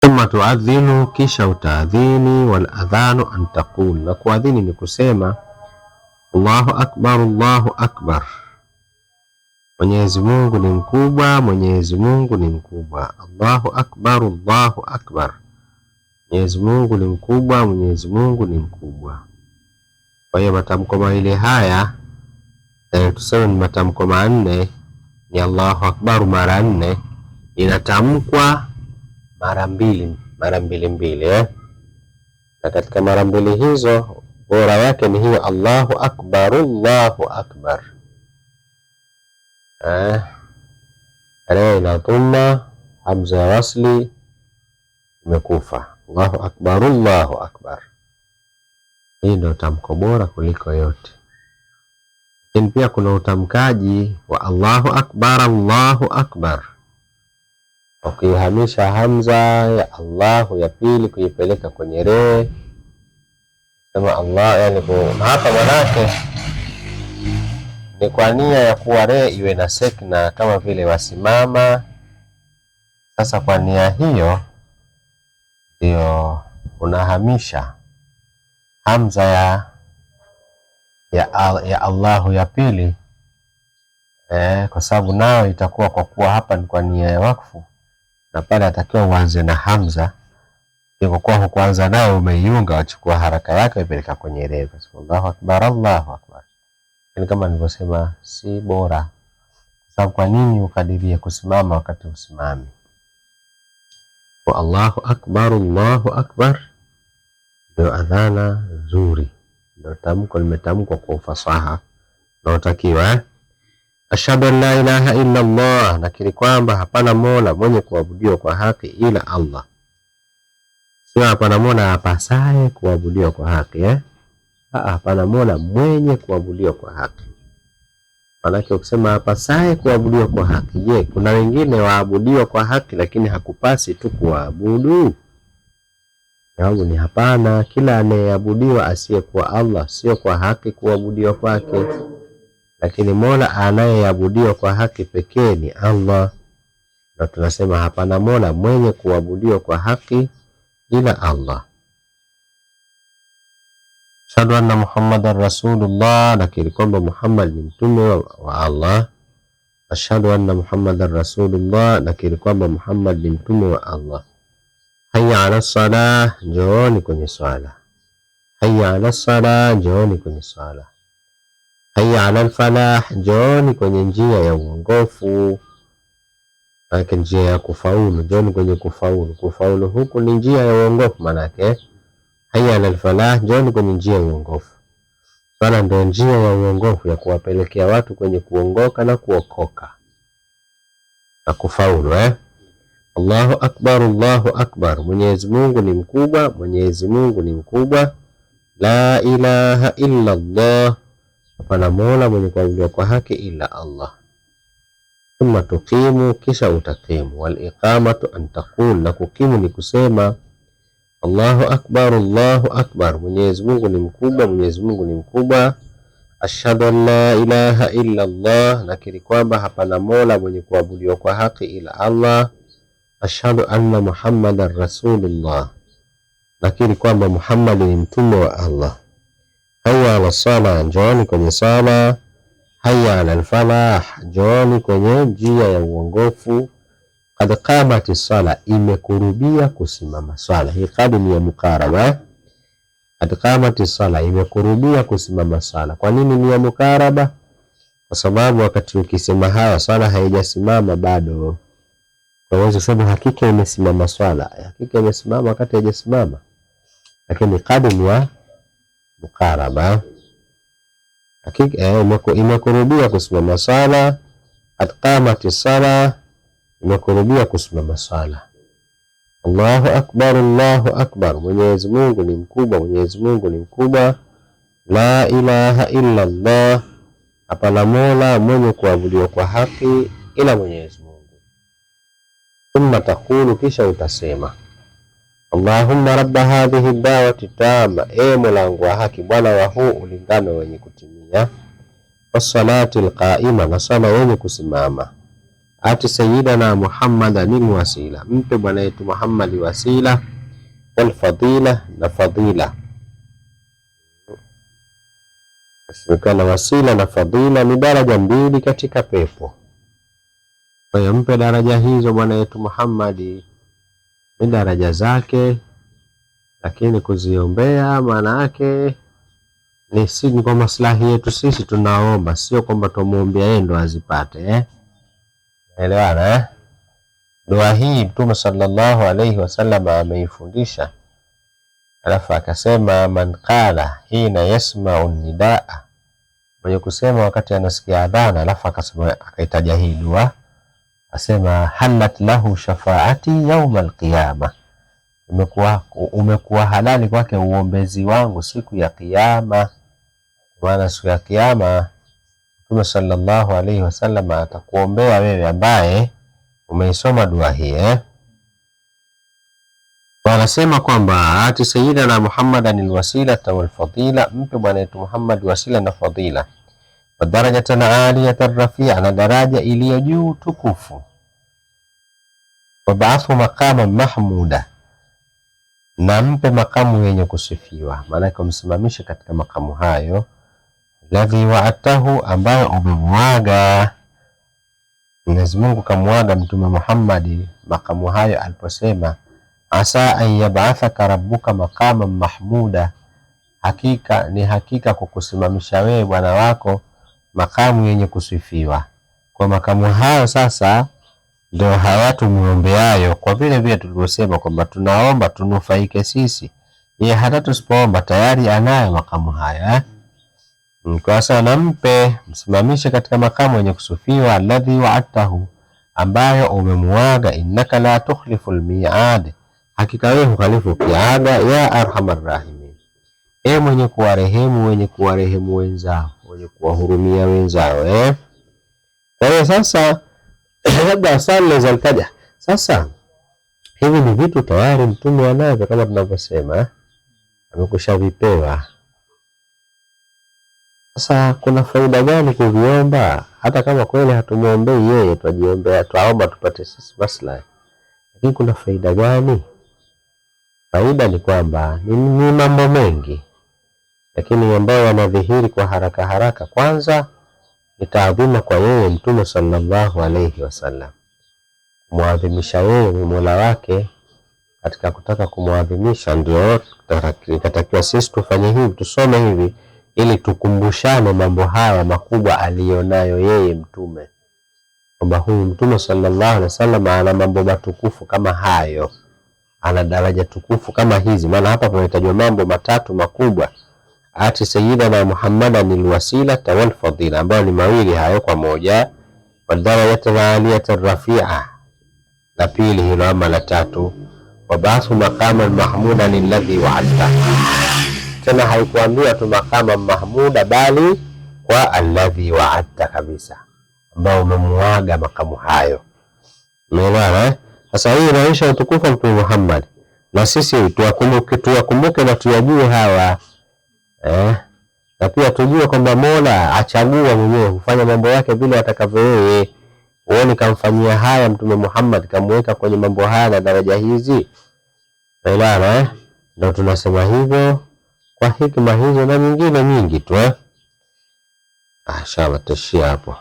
Thumma tuadhinu, kisha utaadhini. Wal adhanu an taqul, na kuadhini ni kusema Allahu akbar, Allahu akbar, Mwenyezi Mungu ni mkubwa, Mwenyezi Mungu ni mkubwa. Allahu akbar, Allahu akbar, Mwenyezi Mungu ni mkubwa, Mwenyezi Mungu ni mkubwa. Kwa hiyo matamko mawili haya tuseme ni matamko manne, ni Allahu akbar mara 4, inatamkwa mara mbili na katika mara mbili hizo bora yake ni hiyo Allahu akbar, Allahu akbar. Ina thumma, hamza ya wasli imekufa. Allahu akbar, Allahu akbar. Hii ndio tamko bora kuliko yote. Lakini pia kuna utamkaji wa Allahu akbar, Allahu akbar, ukihamisha hamza ya Allahu ya pili kuipeleka kwenye re, sema Allah, yani hapa manake ni kwa nia ya kuwa re iwe na sekna kama vile wasimama. Sasa kwa nia hiyo ndio unahamisha hamza ya Allahu ya pili, kwa sababu nao itakuwa kwa kuwa hapa ni kwa nia ya wakfu, na pale atakiwa uanze na hamza. Kwa kuwa hukuanza nao umeiunga, wachukua haraka yake ipeleka kwenye re. Allahu akbar, Allahu akbar. Ni kama nilivyosema, si bora, kwa sababu kwa nini ukadirie kusimama wakati usimami? Wa Allahu akbar, Allahu akbar ndio adhana nzuri, ndio tamko limetamkwa kwa ufasaha na utakiwa. Ashhadu an la ilaha illa Allah, nakiri kwamba hapana mola mwenye kuabudiwa kwa haki ila Allah. Sio hapana mola apasaye kuabudiwa kwa haki, hapana mola mwenye kuabudiwa kwa haki. Maanake ukisema apasaye kuabudiwa kwa haki, je, kuna wengine waabudiwa kwa haki lakini hakupasi tu kuabudu? Jawabu ni hapana. Kila anayeabudiwa asiyekuwa Allah sio kwa haki kuabudiwa kwake, lakini mola anayeabudiwa kwa haki pekee ni Allah. Na tunasema hapana mola mwenye kuabudiwa kwa haki ila Allah. Ashhadu anna Muhammadar Rasulullah, nakiri kwamba Muhammad ni mtume wa Allah. Ashhadu anna Muhammadar Rasulullah, nakiri kwamba Muhammad ni mtume wa Allah. Hayya ala salah, njooni kwenye swala. Hayya ala salah, njooni kwenye swala. Hayya ala falah, njooni kwenye njia ya uongofu, maana njia ya kufaulu. Njooni kwenye kufaulu. Kufaulu huku ni njia ya uongofu, maana hayya ala falah, njooni kwenye njia ya uongofu. Swala ndio njia ya uongofu ya kuwapelekea watu kwenye kuongoka na kuokoka na kufaulu. Allahu akbar, Allahu akbar, Mwenyezi Mungu ni mkubwa, Mwenyezi Mungu ni mkubwa. La ilaha illa Allah, hapana mola mwenye kuabudiwa kwa haki ila Allah. Thumma tuqimu, kisha utaqimu. Wal iqamatu an taqul, na kukimu ni kusema Allahu akbar, Allahu akbar, Mwenyezi Mungu ni mkubwa, Mwenyezi Mungu ni mkubwa. Ashhadu an la ilaha illa Allah, nakiri kwamba hapana mola mwenye kuabudiwa kwa haki ila Allah. Ashhadu anna Muhammadar Rasulullah, nakiri kwamba Muhammad ni mtume wa Allah. Hayya ala sala, njooni kwenye sala. Hayya ala falah, njooni kwenye njia ya uongofu. Qad qamati sala, imekurubia kusimama swala. Hii qad ni ya mukaraba. Qad qamati sala, imekurubia kusimama swala. Kwa nini ni ya mukaraba? Kwa sababu wakati ukisema haya swala haijasimama bado. Kwa hiyo sababu hakika imesimama swala, hakika imesimama wakati haijasimama, lakini qad ni ya mukaraba. Hakika imekurubia kusimama swala. Qad qamati sala, imekurubia kusimama swala. Allahu akbar, Allahu akbar, Mwenyezi Mungu ni mkubwa, Mwenyezi Mungu ni mkubwa. La ilaha illa Allah, hapana mola mwenye kuabudiwa kwa haki ila Mwenyezi Mungu. Thumma taqulu, kisha utasema Allahumma rabba hadhihi da'wati tama, mola wangu wa haki, bwana wa huu ulingano wenye kutimia. Was salati alqaima, na sala wenye kusimama. ati sayyidana Muhammadan wasila, mpe bwana yetu Muhammad wasila, wal fadila, na fadila. Asemekana wasila na fadila ni daraja mbili katika pepo. Kwa hiyo mpe daraja hizo bwana yetu Muhammad, ni daraja zake, lakini kuziombea maana yake ni kwa maslahi yetu sisi tunaomba, sio kwamba tumuombea yeye ndo azipate. Elewana. Dua hii Mtume sallallahu alayhi wasallam ameifundisha, alafu akasema man qala hina yasma'u nidaa, mwenye kusema wakati anasikia adhana, alafu akasema akaitaja hii dua, asema halat lahu shafaati yawma alqiyama, umekuwa halali kwake uombezi wangu siku ya kiyama. Maana siku ya kiyama Mtume sallallahu alayhi wasallam atakuombea wewe ambaye umeisoma dua hii. Wanasema kwamba ati sayyidina Muhammadan alwasila wal fadila, mpe bwana yetu Muhammad wasila na fadila, wa darajatan aliyatan rafi'a, na daraja iliyo juu tukufu, wa ba'athu maqaman mahmuda, na mpe makamu yenye kusifiwa, maana kumsimamisha katika makamu hayo, ladhi wa'atahu, ambayo umemwaga. Mwenyezi Mungu kamwaga Mtume Muhammad makamu hayo aliposema asa an yab'athaka rabbuka maqaman mahmuda, hakika kukusimamisha wewe bwana wako makamu yenye kusifiwa. Kwa makamu hayo sasa ndio hayatumuombeayo, kwa vile vile tulivyosema kwamba tunaomba tunufaike sisi, yeye hata tusipoomba tayari anayo makamu haya. Kwa sana mpe msimamishe katika makamu yenye kusifiwa, alladhi wa'atahu, ambayo umemuaga, innaka la tukhlifu almi'ad, hakika wewe hukhalifu kiada, ya arhamar rahimin, mwenye kuwarehemu wenye kuwarehemu wenzao, wenye kuwahurumia wenzao. Kwa hiyo sasa labda asali zalikaja sasa, hivi ni vitu tayari mtume anavyo, kama tunavyosema amekushavipewa. Sasa kuna faida gani kuviomba? Hata kama kweli hatumuombei yeye, twajiombea, twaomba tupate sisi maslahi, lakini kuna faida gani? Faida ni kwamba ni mambo mengi, lakini ambayo yanadhihiri kwa haraka haraka, kwanza ni taadhima kwa yeye Mtume sallallahu alayhi wasallam, muadhimisha yeye Mola wake. Katika kutaka kumuadhimisha ndio ikatakiwa sisi tufanye hivi, tusome hivi, ili tukumbushane mambo haya makubwa alionayo yeye mtume, kwamba huyu Mtume sallallahu alaihi wasallam ana mambo matukufu kama hayo, ana daraja tukufu kama hizi. Maana hapa tunahitajwa mambo matatu makubwa, ati sayyidina Muhammadan alwasila wal fadila, ambayo ni mawili hayo kwa moja, wa darajatan aliyatan rafi'a, la pili hilo, ama la tatu, wa ba'athu maqaman mahmudan alladhi wa'adta. Tena haikuambiwa tu maqama mahmuda, bali kwa alladhi wa'adta kabisa, ambao umemuaga makamu hayo. Umeelewa? Sasa hii inaonyesha utukufu wa Mtume Muhammad, na sisi tuwakumbuke na tuyajue hawa, na pia tujue kwamba Mola achagua mwenyewe, hufanya mambo yake vile atakavyo yeye. Uone kamfanyia haya Mtume Muhammad, kamweka kwenye mambo haya na daraja hizi. Umeelewa? Ndio tunasema hivyo kwa hikma hizo na nyingine nyingi tu. Inshallah tashia hapo.